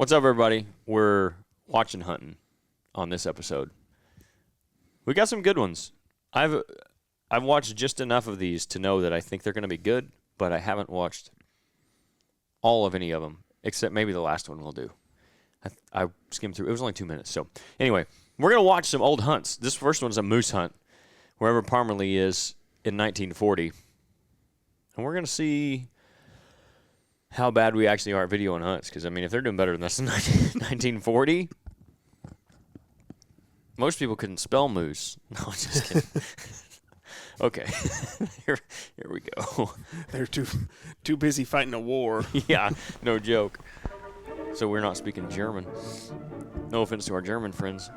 What's up, everybody? We're watching hunting on this episode. We got some good ones. I've watched just enough of these to know that I think they're going to be good, but I haven't watched all of any of them, except maybe the last one we'll do. I skimmed through. It was only 2 minutes. So anyway, we're going to watch some old hunts. This first one's a moose hunt, wherever Parmalee is in 1940. And we're going to see how bad we actually are at videoing hunts. Because, I mean, if they're doing better than us in 1940, most people couldn't spell moose. No, I'm just kidding. Okay, here we go. They're too busy fighting a war. Yeah, no joke. So we're not speaking German. No offense to our German friends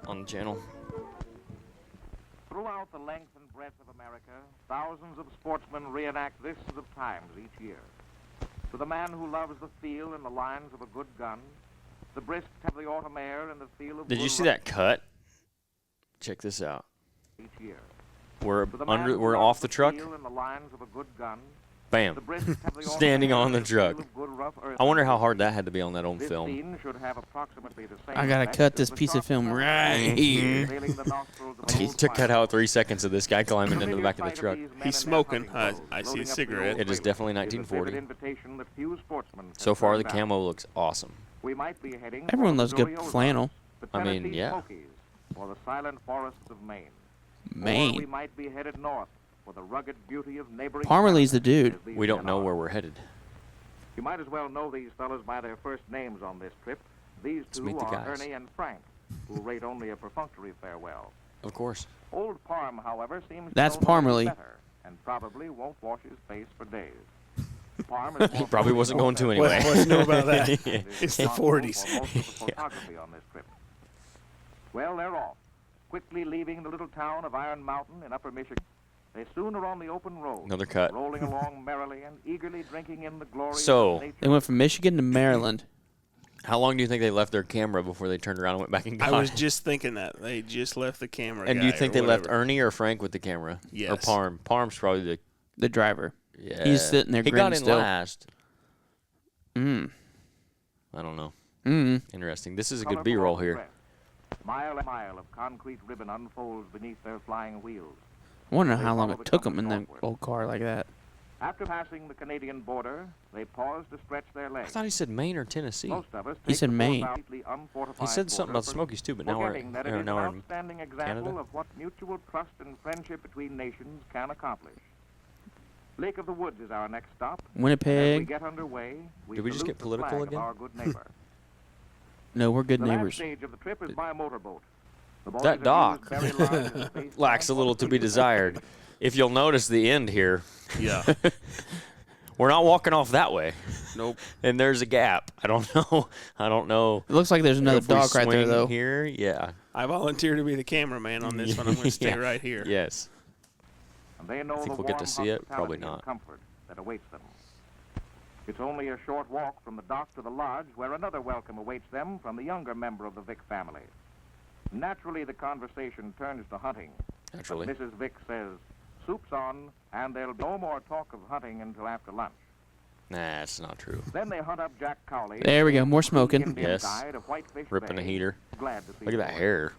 on the channel. Throughout the length and breadth of America, thousands of sportsmen reenact this of times each year. To the man who loves the feel and the lines of a good gun, the brisk of the autumn air and the feel of... Did you see that cut? Check this out. Each year. We're off the truck. And the lines of a good gun, Bam. Standing on the truck. I wonder how hard that had to be on that old film. I gotta cut this piece of film right here. It took cut out 3 seconds of this guy climbing into the back of the truck. He's smoking. I see a cigarette. It is definitely 1940. So far, the camo looks awesome. Everyone loves good flannel. I mean, yeah. Or the silent forests of Maine. Maine. Or we might be headed north for the rugged beauty of neighboring... Parmalee's the dude. We don't know where we're headed. You might as well know these fellas by their first names on this trip. These two are Ernie and Frank, who rate only a perfunctory farewell. Of course. Old Parm, however, seems That's to know Parmalee. better and probably won't wash his face for days. Parm is He probably wasn't going to anyway. What know about that? Yeah. It's the 40s. For most of the photography on this trip. Well, they're off, quickly leaving the little town of Iron Mountain in Upper Michigan. They soon are on the open road. Another cut. Rolling along merrily and eagerly drinking in the glory So, of nature. They went from Michigan to Maryland. How long do you think they left their camera before they turned around and went back and got I was it? just thinking that. They just left the camera And guy do you think or they left whatever. Ernie or Frank with the camera? Yes. Or Parm? Parm's probably The driver. yeah. He's sitting there He grinning got in still. last. Mm. I don't know. Mm. Interesting. This is a good Colorful B-roll open here. dress. Mile and mile of concrete ribbon unfolds beneath their flying wheels. I wonder They how long follow it the took compass them in that northward. old car like that. After passing the Canadian border, they pause to stretch their I legs. thought he said Maine or Tennessee. Most of us He take said the Maine. completely unfortified He said something border about the for Smokies too, but now we're forgetting that it is an in outstanding example Canada. of what mutual trust and friendship between nations can accomplish. Lake of the Woods is our next stop. And as we Winnipeg. get underway, Did we just salute get the political flag of again? our good neighbor. No, we're good The last neighbors. stage of the trip is by motorboat. The boys That have dock used very large space lacks a time little to be desired. If you'll notice the end here, Yeah. we're not walking off that way. Nope. And there's a gap. I don't know. It looks like there's another if we dock right there, swing though. Here, yeah. I volunteer to be the cameraman on this one. I'm going to stay Yeah. right here. Yes. And they know Think the we'll get to warm see it? Probably hospitality and not. comfort that awaits them. It's only a short walk from the dock to the lodge where another welcome awaits them from the younger member of the Vick family. Naturally, the conversation turns to hunting. Naturally. But Mrs. Vick says, soup's on, and there'll be no more talk of hunting until after lunch. Nah, that's not true. Then they hunt up Jack Cowley. There we go, more smoking. Indian Yes. guide of Whitefish Ripping a Bay. heater. Glad to see Look at the that boy. hair.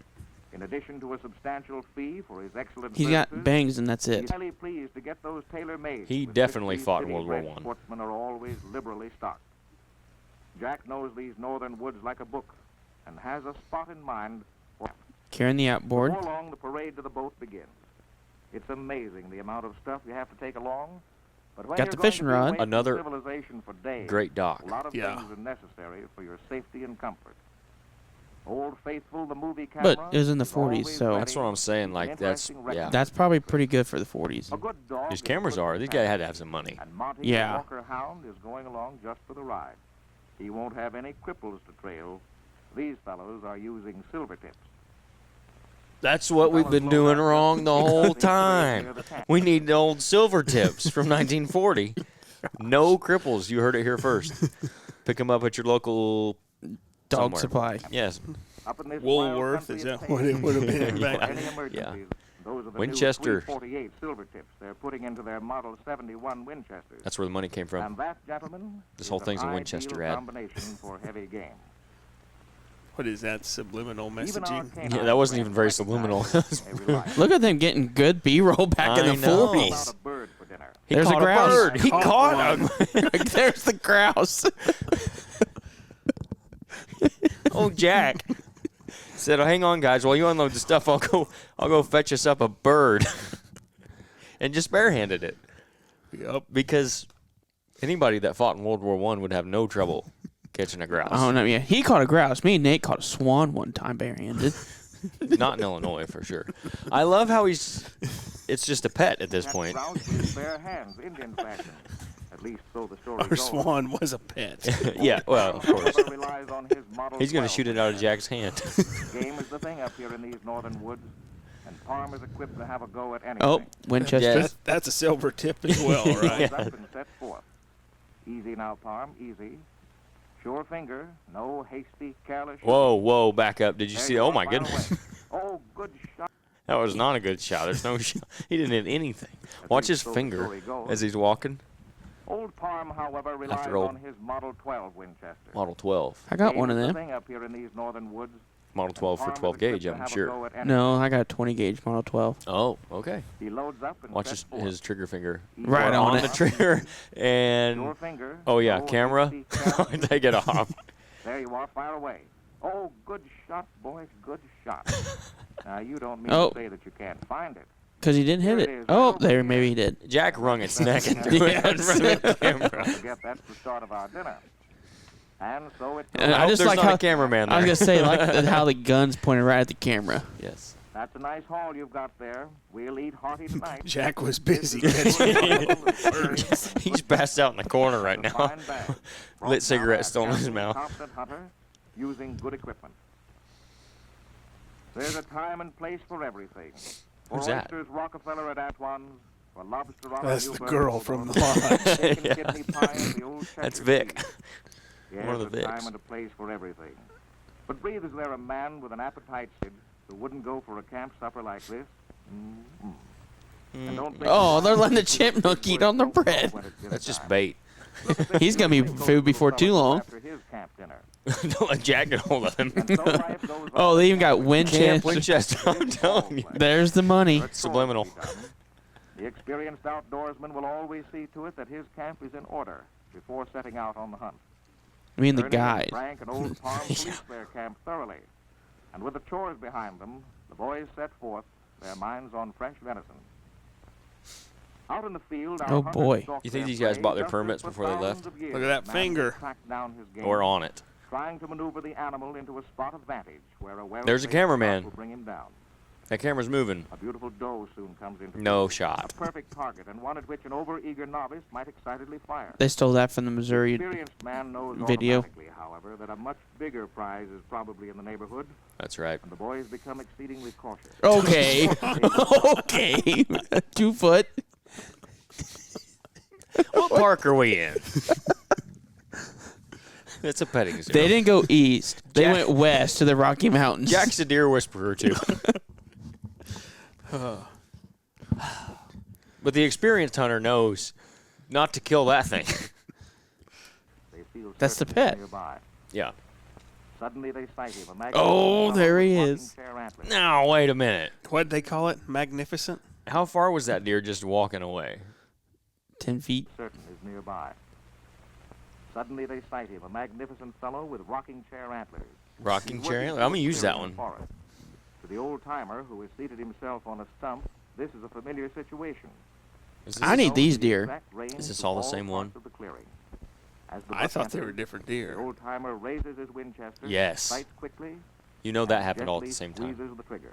In addition to a substantial fee for his excellent He's got services, bangs and that's it. he's highly pleased to get those tailor-made. He with definitely which these fought in city World War bred I. Sportsmen are always liberally stocked. Jack knows these northern woods like a book and has a spot in mind. Carrying the outboard. Before long, the parade to the boat begins. It's amazing the amount of stuff you have to take along. But when Got you're the going fishing to be rod. away from Another civilization for days, Great dock. a lot of Yeah. things are necessary for your safety and comfort. Old Faithful, the movie camera. But it was in the is 40s, always so- ready That's what I'm saying. with Like, that's, interesting yeah. records. That's probably pretty good for the 40s. A good dog His is cameras good for are. the These guys family. had to have some money. And Monty, Yeah. the Walker Hound, is going along just for the ride. He won't have any cripples to trail. These fellows are using silver tips. That's what we've been doing wrong the whole time. We need the old silver tips from 1940. No cripples. You heard it here first. Pick them up at your local Dog somewhere. supply. Yes. Up in this Woolworth, wild country is of that what it Tennessee, would have been if back there are then? any emergencies, Those are the Winchester. new 348 silver tips they're putting into their Model 71 Winchesters. That's where the money came from. And that, gentlemen, This is whole an thing's a ideal Winchester ad. combination for heavy game. What is that, subliminal Even our messaging? canine Yeah, that wasn't even very friends subliminal. recognize every line. Look at them getting good B-roll back in I the know. How about 40s. a bird for dinner? He There's a caught grouse. bird. He Caught caught him. There's the grouse. Oh, Jack said, "Oh, hang on, guys. While you unload the stuff, I'll go fetch us up a bird," and just barehanded it. Yep. Because anybody that fought in World War I would have no trouble catching a grouse. Oh no, yeah, he caught a grouse. Me and Nate caught a swan one time barehanded. Not in Illinois for sure. I love how it's just a pet at this That point. grouse with his bare hands, Indian fashion. At least so the story Our goes. swan was a pet. Yeah, well, of course. However, relies on his Model He's going to 12 shoot it out of Jack's hand. Game is the thing up here in these northern woods, and Parm is equipped to have a go at anything. Oh, Winchester. Yes. That's a silver tip as well, right? Goes up and set forth. Easy now, Parm, easy. Sure finger, no hasty, careless. Whoa, back up. Did you There see? you Oh, go, my fire goodness. away. Oh, good shot. That was not a good shot. There's no shot. He didn't hit anything. At Watch his least so the finger story goes. as he's walking. Old Parm, however, relies After old. on his Model 12 Winchester. Model 12. I got Game one of is the them. thing up here in these northern woods. Model 12 for and Parm is 12 gauge, equipped to I'm have a sure. go at anything. No, I got a 20 gauge Model 12. Oh, okay. He loads up and Watch sets his trigger finger. Easy Right now. on the it. trigger. And, Your finger. oh, yeah, no camera. hasty, careless. Take it off. There you are, fire away. Oh, good shot, boys, good shot. Now, you don't mean Oh. to say that you can't find it. Because he didn't hit Here it. it is. Oh, there, maybe he did. Jack wrung its neck and threw it in front of the camera. Don't forget, that's the start of our dinner. And so it And I I hope just there's like not how a cameraman there. I was gonna say like how the gun's pointed right at the camera. Yes. That's a nice haul you've got there. We'll eat hearty tonight. Jack was busy This is catching a birds. He's passed out in the corner right A now. fine bag. Brought Lit cigarette down still in by his a mouth. competent hunter using good equipment. There's a time and place for everything. For Who's that? oysters, Rockefeller at Atwan's. For lobster on That's a the Newburgh girl boat. from the lodge. Steak and Yeah. kidney pie at the old That's Cheshire Vic. Cheese. Yes, One of the a Vics. time and a place for everything. But breathe, is there a man with an appetite, Sid, who wouldn't go for a camp supper like this? And don't think Oh, they're letting the it's chipmunk eat on the bread. when it's dinner That's just time. bait. He's gonna be food before too long. After his camp dinner. Don't let Jack get hold of him. And so life goes Oh, on. they even got Camp Winchester. Winchester, I'm telling you. There's the money. But chores Subliminal. to be done. The experienced outdoorsman will always see to it that his camp is in order before setting out on the hunt. I mean the Ernie and guide. Frank and Old Parm police their camp thoroughly. And with the chores behind them, the boys set forth, their minds on fresh venison. Out in the field, our Oh, hunters boy. stalk You think their these guys prey bought their just permits as for before they thousands left? of years, Look at that man finger. has tracked down his game, Or on it. trying to maneuver the animal into a spot of vantage where a There's a well-placed cameraman. shot will bring him down. That camera's moving. A beautiful doe soon comes into No view. shot. A perfect target, and one at which an over-eager novice might excitedly fire. They stole that from the Missouri. Experienced man knows video. automatically, however, that a much bigger prize is probably in the neighborhood, That's right. and the boys become exceedingly cautious. Okay. Okay. 2 foot. What park are we in? It's a petting zoo. They didn't go east. They Jack- went west to the Rocky Mountains. Jack's a deer whisperer, too. But the experienced hunter knows not to kill that thing. They feel That's the certain pet. he's nearby. Yeah. Suddenly they sight him. A Oh, magnificent there he fellow with is. rocking chair antlers. Now, wait a minute. What'd they call it? Magnificent? How far was that deer just walking away? 10 feet. Certain is nearby. Suddenly they sight him, a magnificent fellow with rocking chair antlers. Rocking He's chair working antler? I'm going to through use that clearing one. and forest. To the old-timer who has seated himself on a stump, this is a familiar situation. Is I need Knows these the deer. exact range Is this to all the same parts one? of the clearing. As the I buck thought they enters, were different The deer. old-timer raises his Winchester, Yes. sights quickly, You know that and happened all at the gently same time. squeezes the trigger.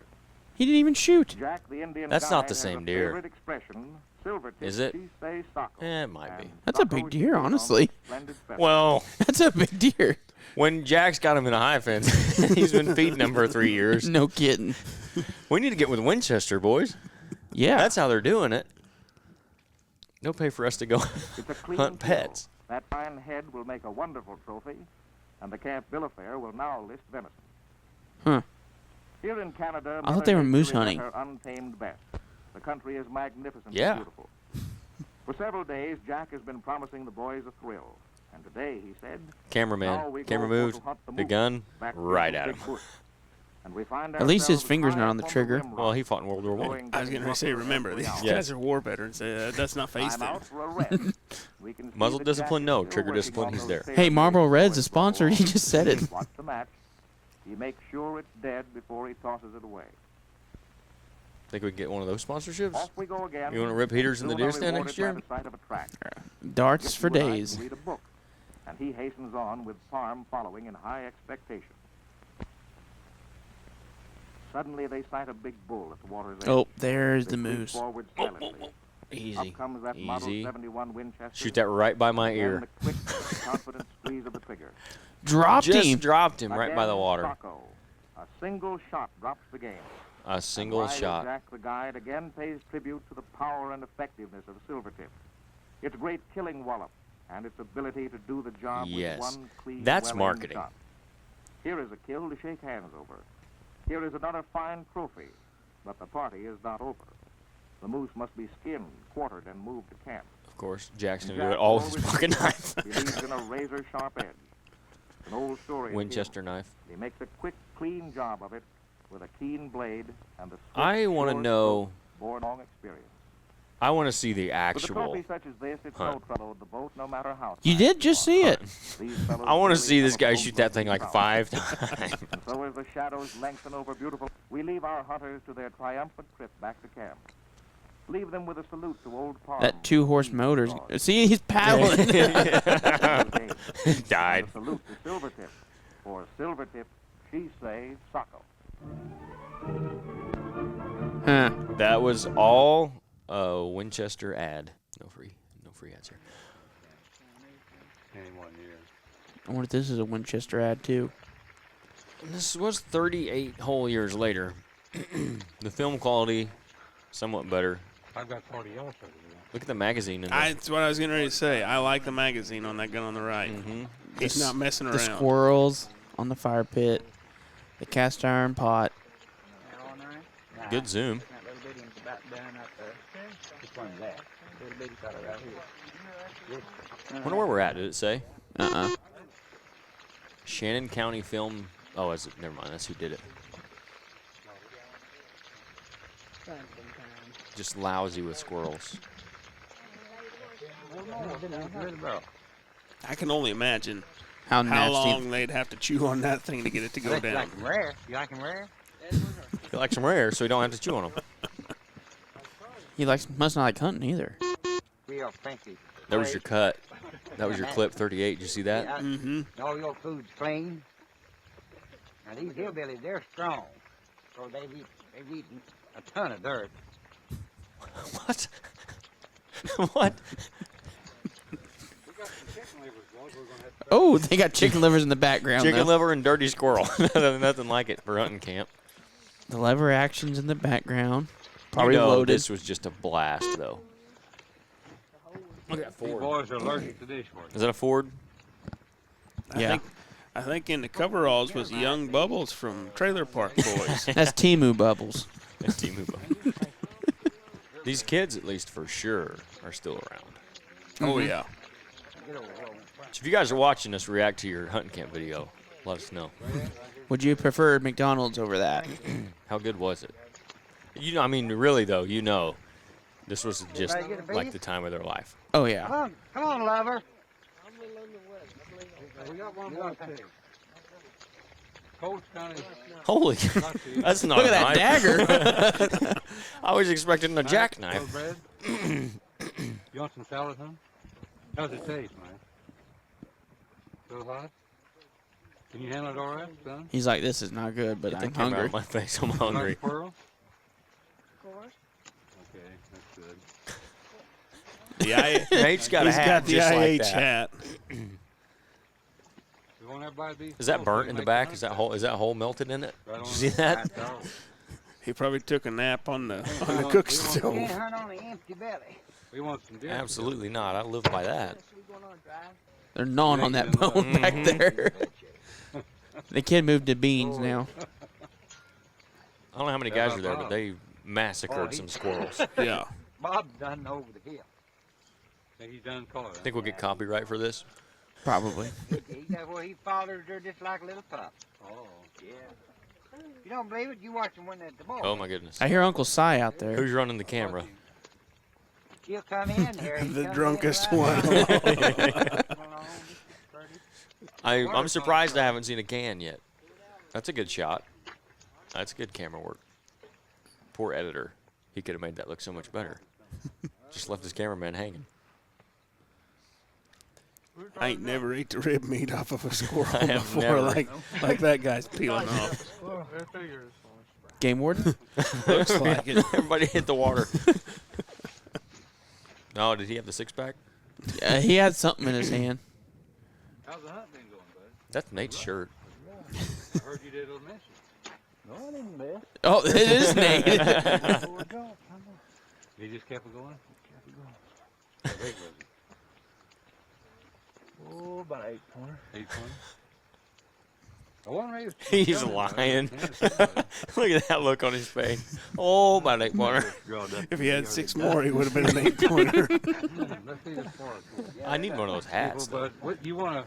He didn't even shoot. Jack, the Indian That's not guide, the has same a deer. favorite expression, silver tip, Is it? she say socko. Eh, it might be. And That's a socko big is deer, on the honestly. splendid feather. Well, That's a big deer. when Jack's got him in a high fence, he's been feeding him for 3 years. No kidding. We need to get with Winchester, boys. Yeah. That's how they're doing it. They'll pay for us to go It's a clean hunt kill. pets. That fine head will make a wonderful trophy, and the camp bill of fare will now list venison. Huh. Here in Canada, I thought they were Mother moose Nature is hunting. at her untamed best. The country is magnificent Yeah. and beautiful. For several days, Jack has been promising the boys a thrill. And today, he said, "Now Cameraman. we Camera go moves. to hunt the The moose gun. back Right into at Big him. Bush." And we find At least his ourselves finger's not high on the up trigger. rim Well, rock, he fought in World War I. going I was going to say, remember, these Yes. guys are war veterans. That's not face I'm them. out for a rest. We can see Muzzle that discipline, Jack no. is still Trigger working discipline, on he's those there. sailor Hey, Marlboro blades Red's for a sponsor. his He just said it. Watch the match. He makes sure it's dead before he tosses it away. Think we can get one of those sponsorships? Off we go again. You wanna rip heaters in the Soon deer are stand next rewarded year? by the sight of a track. Darts Just for you and I days. can read a book, and he hastens on with Parm following in high expectation. Suddenly they sight a big bull at the water's edge. Oh, there's They the creep moose. forward silently. Easy. Up comes that Model Easy. 71 Winchester. Shoot that right by my and ear. the quick, confident squeeze of the trigger. Dropped Just him. dropped him right by the Again, water. Socko. A single shot drops the game. A single And wise shot. Jack the guide again pays tribute to the power and effectiveness of Silvertip. Its great killing wallop and its ability to do the job Yes. with one clean, That's well-aimed marketing. shot. Here is a kill to shake hands over. Here is another fine trophy, but the party is not over. The moose must be skinned, quartered, and moved to camp. Of course, Jackson And do it Jack all with his always pocket knife. believes in a razor-sharp edge. An old story. of Winchester his. knife. He makes a quick, clean job of it with a keen blade and the I want to know. born long experience. I want to see the With a actual. trophy such as this, it's no hunt. trouble with the boat, no matter how. You tired did just are. see it. These fellows I want to really see this have a guy full shoot that blood thing like crowd. 5 times. And so as the shadows lengthen over beautiful, we leave our hunters to their triumphant trip back to camp. Leave them with a salute to old Parm. That 2-horse motor. See, he's paddling. Died. A salute to Silvertip. For Silvertip, she say Socko. Huh. That was all a Winchester ad. No free ads here. I wonder if this is a Winchester ad, too. This was 38 whole years later. The film quality, somewhat better. I've got 40 also. Look at the magazine. In That's what I was getting ready to say. I like the magazine on that gun on the right. Mm-hmm. He's not messing The around. squirrels on the fire pit. The cast iron pot. Good zoom. Wonder where we're at. Did it say? Uh-uh. Shannon County Film. Oh, is it? Never mind. That's who did it. Just lousy with squirrels. I can only imagine How how nasty. long they'd have to chew on that thing to get it to go You down. like them rare? You like them rare? He likes them rare, so he don't have to chew on them. He must not like hunting either. Real fancy. There was your cut. That was your clip 38. Did you see that? Mm-hmm. All your food's clean. Now these hillbillies, they're strong. So they've eaten a ton of dirt. What? What? Oh, they got chicken livers in the background. Chicken though. liver and dirty squirrel. Nothing like it for hunting camp. The lever action's in the background. Probably you know loaded. This was just a blast, though. Look at that These Ford. boys are allergic to dishwashing. Is that a Ford? Yeah. I think in the coveralls was Young Bubbles from Trailer Park Boys. That's Timu Bubbles. That's T-Move. These kids, at least for sure, are still around. Oh, yeah. So if you guys are watching us react to your hunting camp video, let us know. Would you prefer McDonald's over that? How good was it? You know, I mean, really though, you know, this was just like the time of their life. Oh, yeah. Come on, lover. We got one more thing. Coach County. Holy, that's not Look a at that knife. dagger. I was expecting a jackknife. Bread. You want some salad, huh? How's it taste, man? Still hot? Can you handle it all right, son? He's like, this is not good, but Get the I'm camera out hungry. of my face. I'm hungry. Squirrel? Okay, that's good. Nate's got a He's hat got the just like IH that. hat. You want everybody to be Is that full, burnt so in you the make back? it Is that hole melted in it? right Did on you see that? the back. He probably took a nap on the cook We can't stove. hunt on an empty belly. We want some deer. Absolutely not. I live by that. They're gnawing on that bone back there. The kid moved to beans now. don't know how many guys were there, but they massacred some squirrels. Yeah. Bob done over the hill. Think he's done caught. Think we'll get copyright for this? Probably. That's where he fathered her just like a little pup. Oh. Yeah. You don't believe it? You watch him when at the ball. Oh my goodness. I hear Uncle Si out there. Who's running the camera? He'll come in here. The drunkest one. I'm surprised I haven't seen a can yet. That's a good shot. That's good camera work. Poor editor. He could have made that look so much better. Just left his cameraman hanging. I ain't never ate the rib meat off of a squirrel I have before, never. like that guy's peeling off. Game warden? Looks like it. Everybody hit the water. No, did he have the six-pack? He had something in his hand. How's the hunt been going, bud? That's Nate's shirt. I heard you did a mission. No, I didn't miss. Oh, it is Nate. Where we go? He just kept it going? Kept it going. How big was it? Oh, about 8 pointer. 8 points? I wasn't ready to He's lying. Look at that look on his face. Oh, about 8 pointer. If he had 6 more, he would have been an 8-pointer. Let's see this far. I need one of those hats. though. Bud, what, you want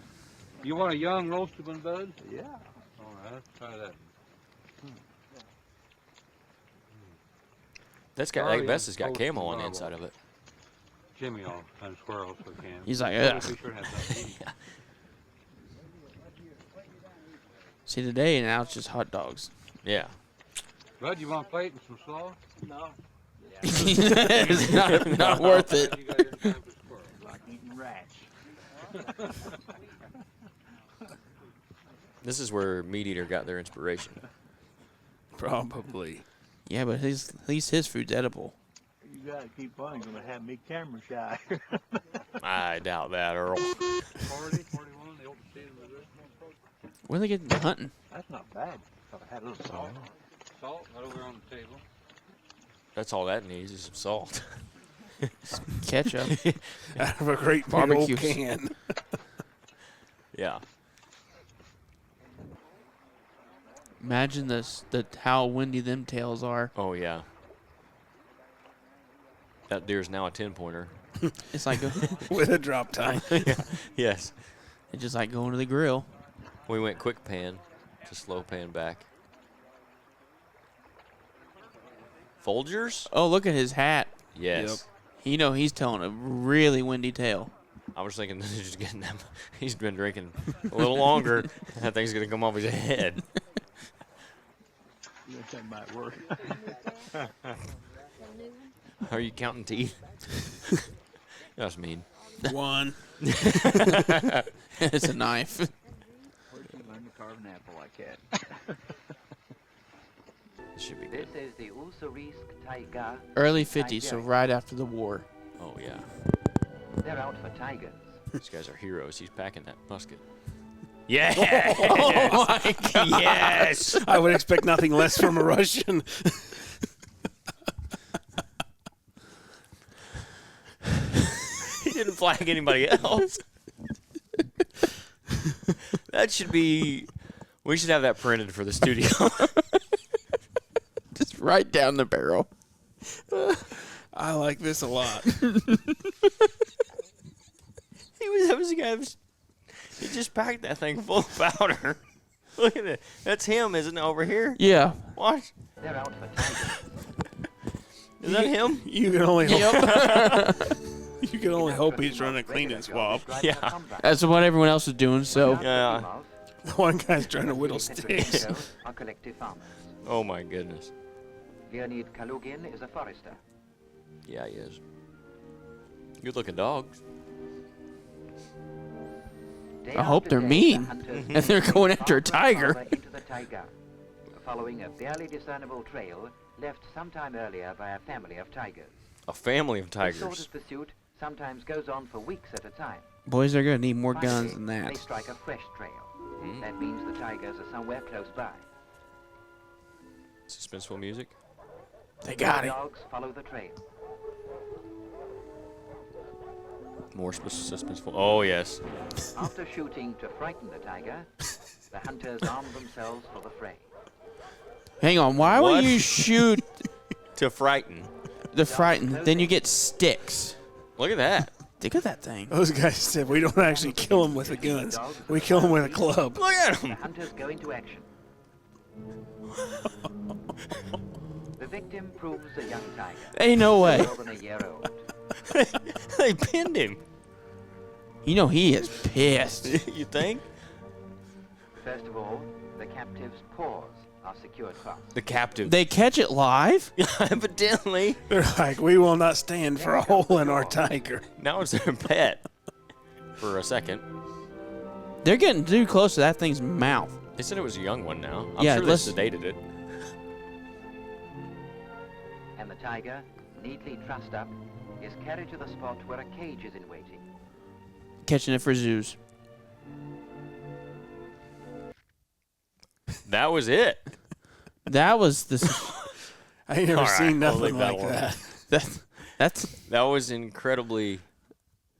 a young roasted one, bud? Yeah. All right, let's try that. That's got. I guess it's got camo on the inside of it. Jimmy all kind of squirrels if we can. He's like, Be ugh. sure to have that. See, today now it's just hot dogs. Yeah. Bud, you want a plate and some slaw? No. It's not worth it. You got your time for squirrels. Like eating rats. This is where Meat Eater got their inspiration. Probably. Yeah, but at least his food's edible. You gotta keep on. You're gonna have me camera shy. I doubt that, Earl. 40, 41, the open season was it? Where are they getting hunting? That's not bad. If I had a little salt. Salt right over on the table. That's all that needs is some salt. Ketchup. Out of a great big Barbecue. old can. Yeah. Imagine how windy them tails are. Oh, yeah. That deer's now a 10-pointer. It's like With a drop time. Yes. it's just like going to the grill. We went quick pan to slow pan back. Folgers? Oh, look at his hat. Yes. You know he's telling a really windy tale. I was thinking this is just getting them. He's been drinking a little longer. That thing's going to come off his head. You think that might work? Are you counting teeth? That's mean. 1. It's a knife. Where'd you learn to carve an apple like that? This should be good. This is the Ussurisk Tiger. Early 50s, so right after the war. Oh, yeah. They're out for tigers. These guys are heroes. He's packing that musket. Yeah. Oh my God. Yes. I would expect nothing less from a Russian. He didn't flag anybody else. That should be. We should have that printed for the studio. Just right down the barrel. I like this a lot. He just packed that thing full of powder. Look at it. That's him, isn't it, over here? Yeah. Watch. They're out for tigers. Is that him? You can only hope, Yep. you can only hope he's running a cleaning swab. Yeah. That's what everyone else is doing, so. Yeah. The one guy's trying to whittle sticks. Are collective farmers. Oh, my goodness. Leonid Kalugin is a forester. Yeah, he is. Good looking dogs. Day I hope after they're day, mean. the hunters And they're going after a farther and tiger. farther into the taiga, following a barely discernible trail left sometime earlier by a family of tigers. A family of This sort tigers. of pursuit sometimes goes on for weeks at a time. Boys, they're going to need more guns Finally, than They that. strike a fresh trail. That means the tigers are somewhere close by. Suspenseful music. They got it. Dogs follow the trail. More suspenseful. Oh, yes. After shooting to frighten the tiger, the hunters arm themselves for the fray. Hang on. Why What? would you shoot To frighten. the frightened? Then you get sticks. Look at that. Look at that thing. Those guys said we don't actually kill them with the guns. We kill them with a club. Look at The him. hunters go into action. The victim proves a young tiger. Ain't no way. More than a year old. They pinned him. You know he is pissed. You think? First of all, the captive's paws are secured fast. The captive. They catch it live? Evidently. They're like, we will not stand for a hole in our tiger. Now it's their pet. For a second. They're getting too close to that thing's mouth. They said it was a young one now. I'm Yeah, sure let's- they sedated it. And the tiger, neatly trussed up, is carried to the spot where a cage is in waiting. Catching it for zoos. That was it. That was the. I ain't never All right, seen we'll nothing leave that like alone. that. That's. That was incredibly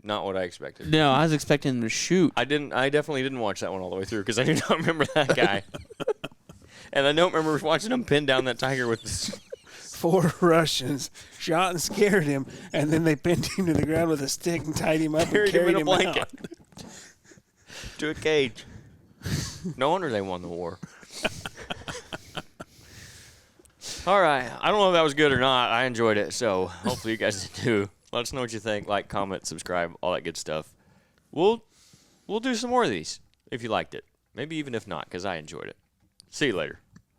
not what I expected. No, I was expecting him to shoot. I definitely didn't watch that one all the way through because I do not remember that guy. And I don't remember watching him pin down that tiger with this. 4 Russians shot and scared him, and then they pinned him to the ground with a stick and tied him up and Carried him carried in a him blanket. out. To a cage. No wonder they won the war. All right. I don't know if that was good or not. I enjoyed it, so hopefully you guys did too. Let us know what you think. Like, comment, subscribe, all that good stuff. We'll do some more of these if you liked it. Maybe even if not, because I enjoyed it. See you later.